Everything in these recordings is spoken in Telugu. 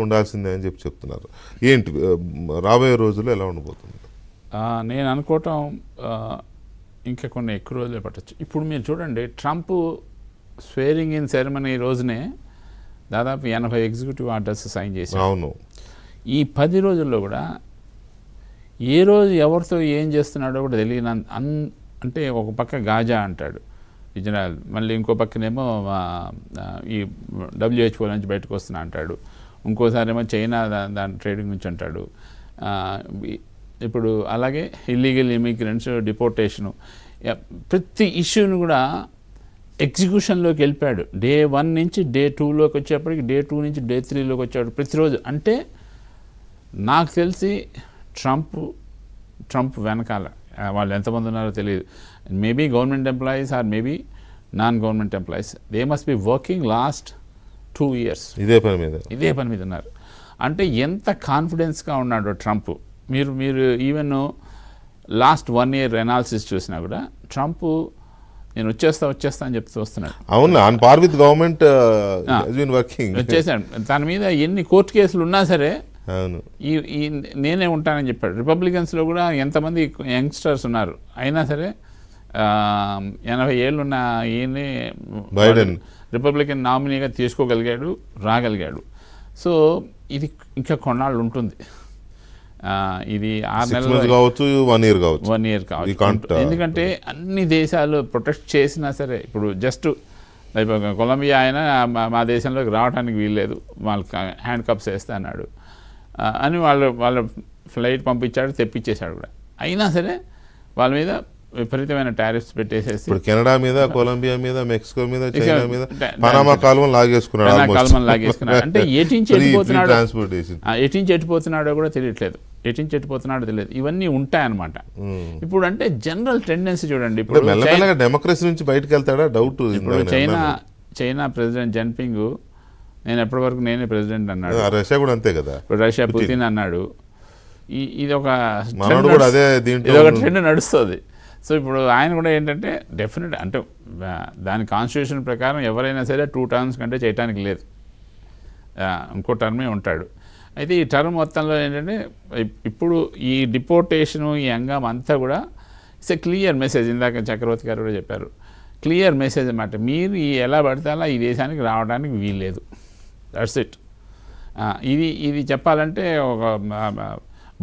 ఉండాల్సిందే అని చెప్తున్నారు. ఏంటి రాబోయే రోజుల్లో ఎలా ఉండబోతుంది? నేను అనుకోవటం ఇంకా కొన్ని ఎక్కువ రోజులే పట్టచ్చు. ఇప్పుడు మీరు చూడండి, ట్రంప్ స్వేరింగ్ ఇన్ సెరమనీ రోజునే దాదాపు 80 ఎగ్జిక్యూటివ్ ఆర్డర్స్ సైన్ చేశారు. అవును. ఈ 10 రోజుల్లో కూడా ఏ రోజు ఎవరితో ఏం చేస్తున్నాడో కూడా తెలియని అంటే ఒక పక్క గాజా అంటాడు ఇజ్రాయెల్, మళ్ళీ ఇంకో పక్కనేమో ఈ WHO నుంచి బయటకు వస్తున్నా అంటాడు, ఇంకోసారి ఏమో చైనా దాని ట్రేడింగ్ నుంచి అంటాడు. ఇప్పుడు అలాగే ఇల్లీగల్ ఇమిగ్రెంట్స్ డిపోర్టేషను, ప్రతి ఇష్యూని కూడా ఎగ్జిక్యూషన్లోకి వెళ్ళిపోయాడు. డే 1 నుంచి డే 2లోకి వచ్చేప్పటికి డే 2 నుంచి డే 3లోకి వచ్చాడు ప్రతిరోజు. అంటే నాకు తెలిసి ట్రంప్ వెనకాల వాళ్ళు ఎంతమంది ఉన్నారో తెలియదు. Maybe government employees or maybe non government employees, they must be working last 2 years ఇదే పని మీద ఉన్నారు. అంటే ఎంత కాన్ఫిడెన్స్గా ఉన్నాడో ట్రంప్. మీరు ఈవెన్ లాస్ట్ 1 year ఎనాలిసిస్ చూసినా కూడా ట్రంప్ నేను వచ్చేస్తా అని చెప్తూ వస్తున్నాడు. అవును, on par with government working వచ్చేసాడు. తన మీద ఎన్ని కోర్టు కేసులు ఉన్నా సరే ఈ నేనే ఉంటానని చెప్పాడు. రిపబ్లికన్స్లో కూడా ఎంతమంది యంగ్స్టర్స్ ఉన్నారు, అయినా సరే 80 ఏళ్ళు ఉన్న ఈయన్ని బైడెన్ రిపబ్లికన్ నామినీగా తీసుకోగలిగాడు, రాగలిగాడు. సో ఇది ఇంకా కొన్నాళ్ళు ఉంటుంది. ఇది 6 నెలలు కావచ్చు, 1 year కావచ్చు. ఎందుకంటే అన్ని దేశాలు ప్రొటెక్ట్ చేసినా సరే, ఇప్పుడు జస్ట్ కొలంబియా అయినా మా దేశంలోకి రావడానికి వీల్లేదు, వాళ్ళకి హ్యాండ్ కప్స్ వేస్తా అన్నాడు అని వాళ్ళ ఫ్లైట్ పంపించాడు, తెప్పించేశాడు కూడా. అయినా సరే వాళ్ళ మీద విపరీతమైన టారిఫ్స్ పెట్టేసేసి ఇప్పుడు కెనడా మీద, కొలంబియా మీద, మెక్సికో మీద, చైనా మీద పనామా కాలువను లాగేసుకున్నాడు. అంటే ఎటించి ఎట్టిపోతున్నాడో కూడా తెలియట్లేదు, ఇవన్నీ ఉంటాయన్నమాట. ఇప్పుడు అంటే జనరల్ టెండెన్సీ చూడండి, ఇప్పుడు డెమోక్రసీ నుంచి బయటకు వెళ్తాడా డౌట్. ఇప్పుడు చైనా ప్రెసిడెంట్ జిన్పింగ్ నేను ఎప్పటి వరకు నేనే ప్రెసిడెంట్ అన్నాడు. రష్యా కూడా అంతే కదా, ఇప్పుడు రష్యా పుతిన్ అన్నాడు. ఇది ఒక ట్రెండ్ నడుస్తుంది. సో ఇప్పుడు ఆయన కూడా ఏంటంటే డెఫినెట్ అంటే దాని కాన్స్టిట్యూషన్ ప్రకారం ఎవరైనా సరే 2 terms కంటే చేయటానికి లేదు, ఇంకో టర్మే ఉంటాడు. అయితే ఈ టర్మ్ మొత్తంలో ఏంటంటే ఇప్పుడు ఈ డిపోర్టేషను, ఈ అంగం అంతా కూడా ఇట్స్ ఎ క్లియర్ మెసేజ్. ఇందాక చక్రవర్తి గారు కూడా చెప్పారు, క్లియర్ మెసేజ్ అన్నమాట. మీరు ఎలా పడితే అలా ఈ దేశానికి రావడానికి వీల్లేదు, దట్స్ ఇట్. ఇది చెప్పాలంటే ఒక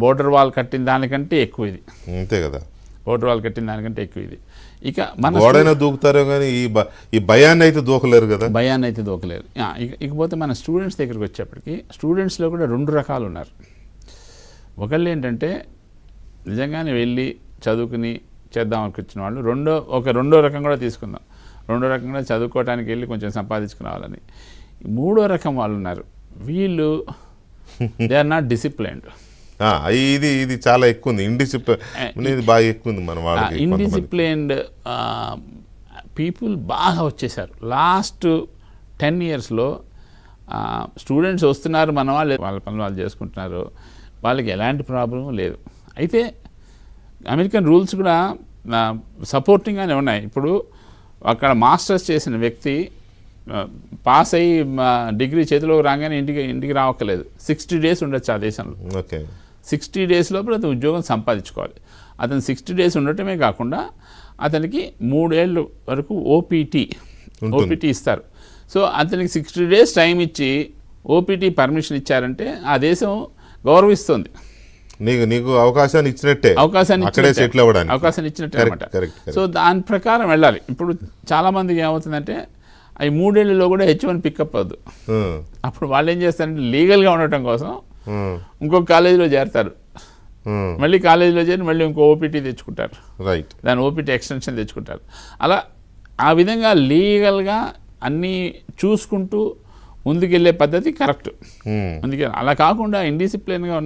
బోర్డర్ వాల్ కట్టిన దానికంటే ఎక్కువ ఇది. అంతే కదా, బోర్డర్ వాల్ కట్టిన దానికంటే ఎక్కువ ఇది. ఇక మన దూకుతారో కానీ ఈ భయాన్ని అయితే దూకలేరు కదా, ఇకపోతే మన స్టూడెంట్స్ దగ్గరికి వచ్చేప్పటికి స్టూడెంట్స్లో కూడా 2 రకాలు ఉన్నారు. ఒకళ్ళు ఏంటంటే నిజంగానే వెళ్ళి చదువుకుని చేద్దాం అనుకొచ్చిన వాళ్ళు, రెండో రకం కూడా తీసుకుందాం. రెండో రకం కూడా చదువుకోవడానికి వెళ్ళి కొంచెం సంపాదించుకుని రావాలని. 3వ రకం వాళ్ళు ఉన్నారు, వీళ్ళు దే ఆర్ నాట్ డిసిప్లైన్డ్. ఇది చాలా ఎక్కువ ఉంది, ఇండిసిప్లిన్ బాగా ఎక్కువ ఉంది మన వాళ్ళకి. ఇండిసిప్లైన్డ్ పీపుల్ బాగా వచ్చేసారు. లాస్ట్ 10 yearsలో స్టూడెంట్స్ వస్తున్నారు, మన వాళ్ళ పనులు వాళ్ళు చేసుకుంటున్నారు, వాళ్ళకి ఎలాంటి ప్రాబ్లం లేదు. అయితే అమెరికన్ రూల్స్ కూడా సపోర్టింగ్గానే ఉన్నాయి. ఇప్పుడు అక్కడ మాస్టర్స్ చేసిన వ్యక్తి పాస్ అయ్యి డిగ్రీ చేతిలోకి రాగానే ఇంటికి రావక్కర్లేదు. 60 days ఉండొచ్చు ఆ దేశంలో. 60 days లోపల అతను ఉద్యోగం సంపాదించుకోవాలి. అతను 60 days ఉండటమే కాకుండా అతనికి 3 ఏళ్ళ వరకు ఓపీటీ ఇస్తారు. సో అతనికి 60 days టైం ఇచ్చి ఓపీటీ పర్మిషన్ ఇచ్చారంటే ఆ దేశం గౌరవిస్తుంది. నీకు అవకాశాన్ని ఇచ్చినట్టే అనమాట. సో దాని ప్రకారం వెళ్ళాలి. ఇప్పుడు చాలామందికి ఏమవుతుందంటే అవి 3 ఏళ్ళలో కూడా H1 పికప్ అవ్వదు. అప్పుడు వాళ్ళు ఏం చేస్తారంటే లీగల్గా ఉండటం కోసం ఇంకొక కాలేజీలో చేరతారు, మళ్ళీ కాలేజీలో చేరి మళ్ళీ ఇంకో ఓపీటీ తెచ్చుకుంటారు, దాని ఓపీటీ ఎక్స్టెన్షన్ తెచ్చుకుంటారు. అలా ఆ విధంగా లీగల్గా అన్నీ చూసుకుంటూ ముందుకెళ్ళే పద్ధతి కరెక్ట్. అలా కాకుండా ఇండిసిప్లిన్గా ఉన్న